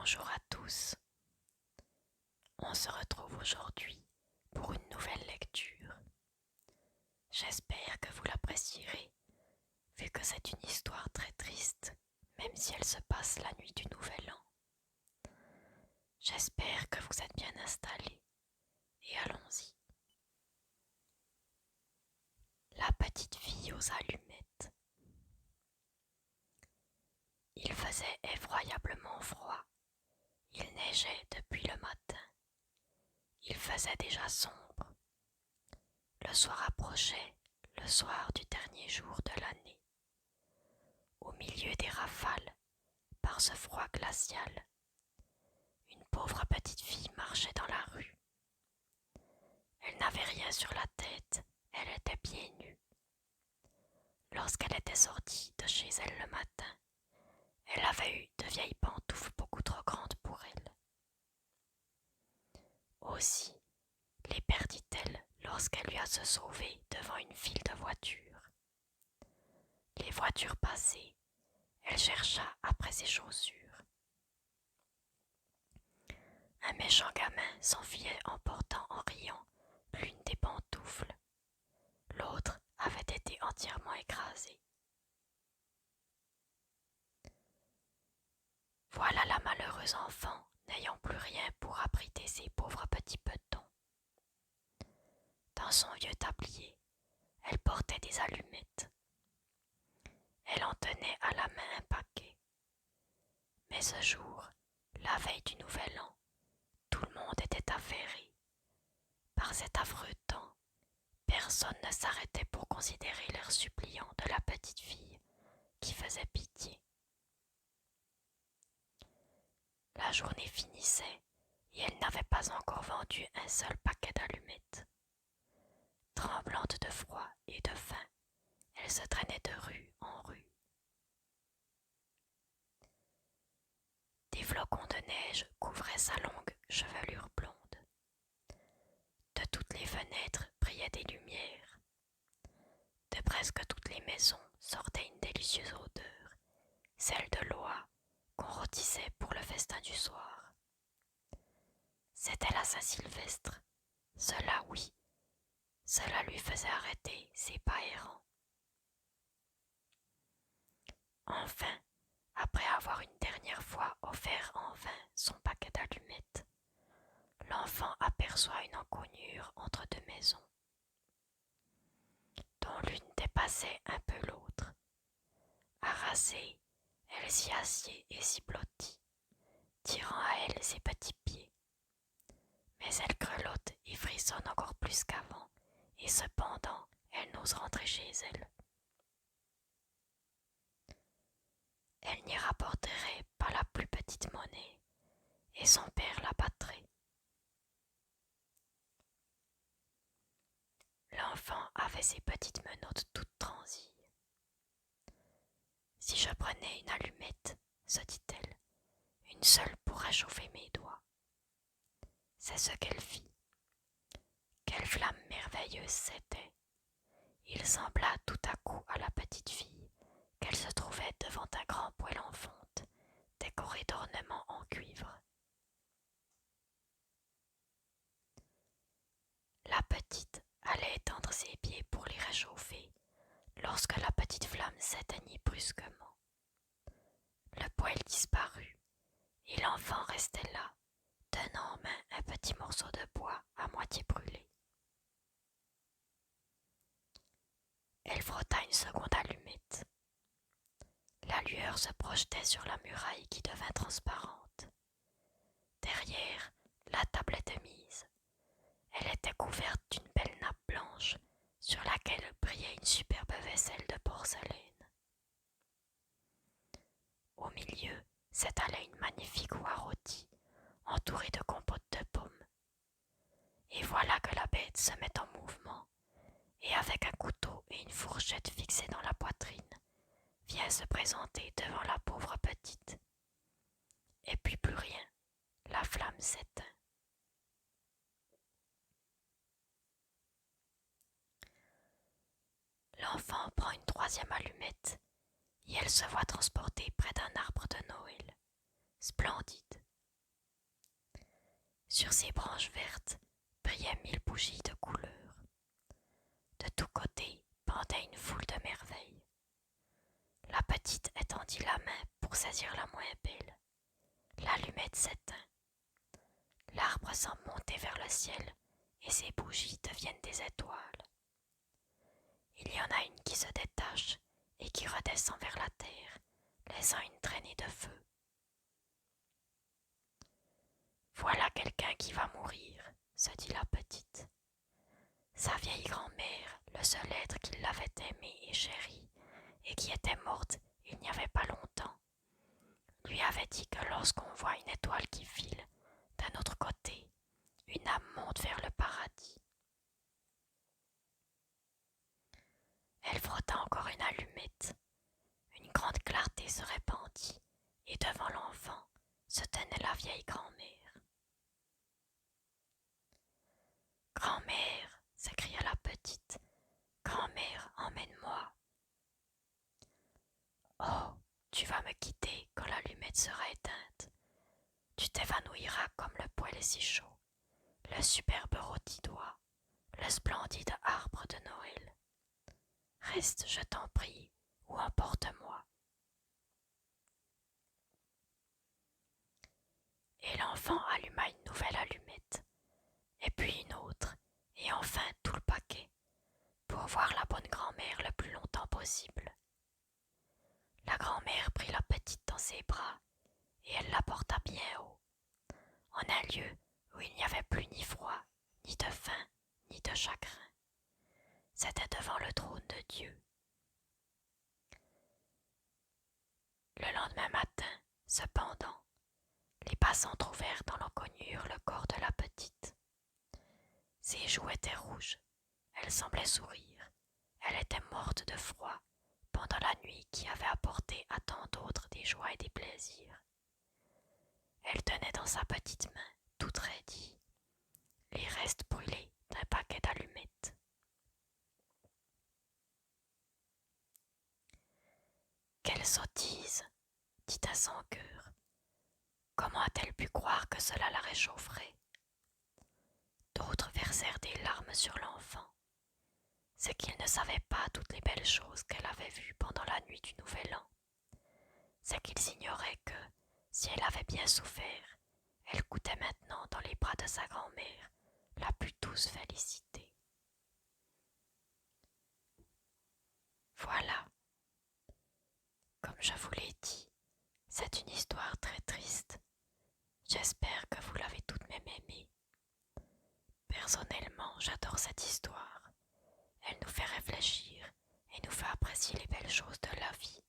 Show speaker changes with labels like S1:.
S1: Bonjour à tous. On se retrouve aujourd'hui pour une nouvelle lecture. J'espère que vous l'apprécierez, vu que c'est une histoire très triste, même si elle se passe la nuit du Nouvel An. J'espère que vous êtes bien installés, et allons-y. La petite fille aux allumettes. Il faisait effroyablement froid. Il neigeait depuis le matin. Il faisait déjà sombre. Le soir approchait, le soir du dernier jour de l'année. Au milieu des rafales, par ce froid glacial, une pauvre petite fille marchait dans la rue. Elle n'avait rien sur la tête, elle était pieds nus. Lorsqu'elle était sortie de chez elle le matin, elle avait eu de vieilles pantoufles beaucoup trop grandes pour elle. Aussi les perdit-elle lorsqu'elle eut à se sauver devant une file de voitures. Les voitures passées, elle chercha après ses chaussures. Un méchant gamin s'enfuyait en portant en riant l'une des pantoufles. L'autre avait été entièrement écrasée. Voilà la malheureuse enfant n'ayant plus rien pour abriter ses pauvres petits petons. Dans son vieux tablier, elle portait des allumettes. Elle en tenait à la main un paquet. Mais ce jour, la veille du Nouvel An, tout le monde était affairé. Par cet affreux temps, personne ne s'arrêtait pour considérer l'air suppliant de la petite fille qui faisait pitié. La journée finissait et elle n'avait pas encore vendu un seul paquet d'allumettes. Tremblante de froid et de faim, elle se traînait de rue en rue. Des flocons de neige couvraient sa longue chevelure blonde. De toutes les fenêtres brillaient des lumières. De presque toutes les maisons sortait une délicieuse odeur, celle de l'oie qu'on rôtissait pour le festin du soir. C'était la Saint-Sylvestre. Cela, oui, cela lui faisait arrêter ses pas errants. Enfin, après avoir une dernière fois offert en vain son paquet d'allumettes, l'enfant aperçoit une encoignure entre deux maisons, dont l'une dépassait un peu l'autre. Harassée, elle s'y assied et s'y blottit, tirant à elle ses petits pieds. Mais elle grelotte et frissonne encore plus qu'avant, et cependant, elle n'ose rentrer chez elle. Elle n'y rapporterait pas la plus petite monnaie, et son père la battrait. L'enfant avait ses petites menottes toutes transies. Si je prenais une allumette, se dit-elle, une seule pour réchauffer mes doigts. C'est ce qu'elle fit. Quelle flamme merveilleuse c'était! Il sembla tout à coup à la petite fille qu'elle se trouvait devant un grand poêle en fonte, décoré d'ornements en cuivre. La petite allait étendre ses pieds pour les réchauffer, lorsque la petite flamme s'éteignit brusquement. Le poêle disparut, et l'enfant restait là, tenant en main un petit morceau de bois à moitié brûlé. Elle frotta une seconde allumette. La lueur se projetait sur la muraille qui devint transparente. Derrière, la table était mise. Elle était couverte d'une belle nappe blanche sur laquelle brillait une superbe vaisselle de porcelaine. Au milieu s'étalait une magnifique oie rôtie, entourée de compote de pommes. Et voilà que la bête se met en mouvement, et avec un couteau et une fourchette fixée dans la poitrine, vient se présenter devant la pauvre petite. Et puis plus rien, la flamme s'éteint. L'enfant prend une troisième allumette, et elle se voit transportée près d'un arbre de Noël, splendide, Sur ces branches vertes brillaient 1000 bougies de couleur. De tous côtés pendait une foule de merveilles. La petite étendit la main pour saisir la moins belle. L'allumette s'éteint. L'arbre semble monter vers le ciel et ses bougies deviennent des étoiles. Il y en a une qui se détache et qui redescend vers la terre, laissant une traînée de feu. Voilà quelqu'un qui va mourir, se dit la petite. Sa vieille grand-mère, le seul être qui l'avait aimée et chérie, et qui était morte il n'y avait pas longtemps, lui avait dit que lorsqu'on voit une étoile qui file, d'un autre côté, une âme monte vers le paradis. Elle frotta encore une allumette. Une grande clarté se répandit, et devant l'enfant se tenait la vieille grand-mère. Grand-mère, s'écria la petite, grand-mère, emmène-moi. Oh, tu vas me quitter quand l'allumette sera éteinte. Tu t'évanouiras comme le poêle est si chaud, le superbe rôti d'oie, le splendide arbre de Noël. Reste, je t'en prie, ou emporte-moi. Et l'enfant alluma une nouvelle allumette, et puis une autre, et enfin tout le paquet, pour voir la bonne grand-mère le plus longtemps possible. La grand-mère prit la petite dans ses bras, et elle la porta bien haut, en un lieu où il n'y avait plus ni froid, ni de faim, ni de chagrin. C'était devant le trône de Dieu. Le lendemain matin, cependant, les passants trouvèrent dans l'encoignure le corps de la petite. Ses joues étaient rouges, elle semblait sourire, elle était morte de froid pendant la nuit qui avait apporté à tant d'autres des joies et des plaisirs. Elle tenait dans sa petite main, toute raidie, les restes brûlés d'un paquet d'allumettes. Quelle sottise, dit à son cœur. Comment a-t-elle pu croire que cela la réchaufferait? D'autres versèrent des larmes sur l'enfant. C'est qu'ils ne savaient pas toutes les belles choses qu'elle avait vues pendant la nuit du Nouvel An. C'est qu'ils ignoraient que, si elle avait bien souffert, elle goûtait maintenant dans les bras de sa grand-mère la plus douce félicité. Voilà, comme je vous l'ai dit, c'est une histoire très triste. J'espère que vous l'avez tout de même aimée. Personnellement, j'adore cette histoire. Elle nous fait réfléchir et nous fait apprécier les belles choses de la vie.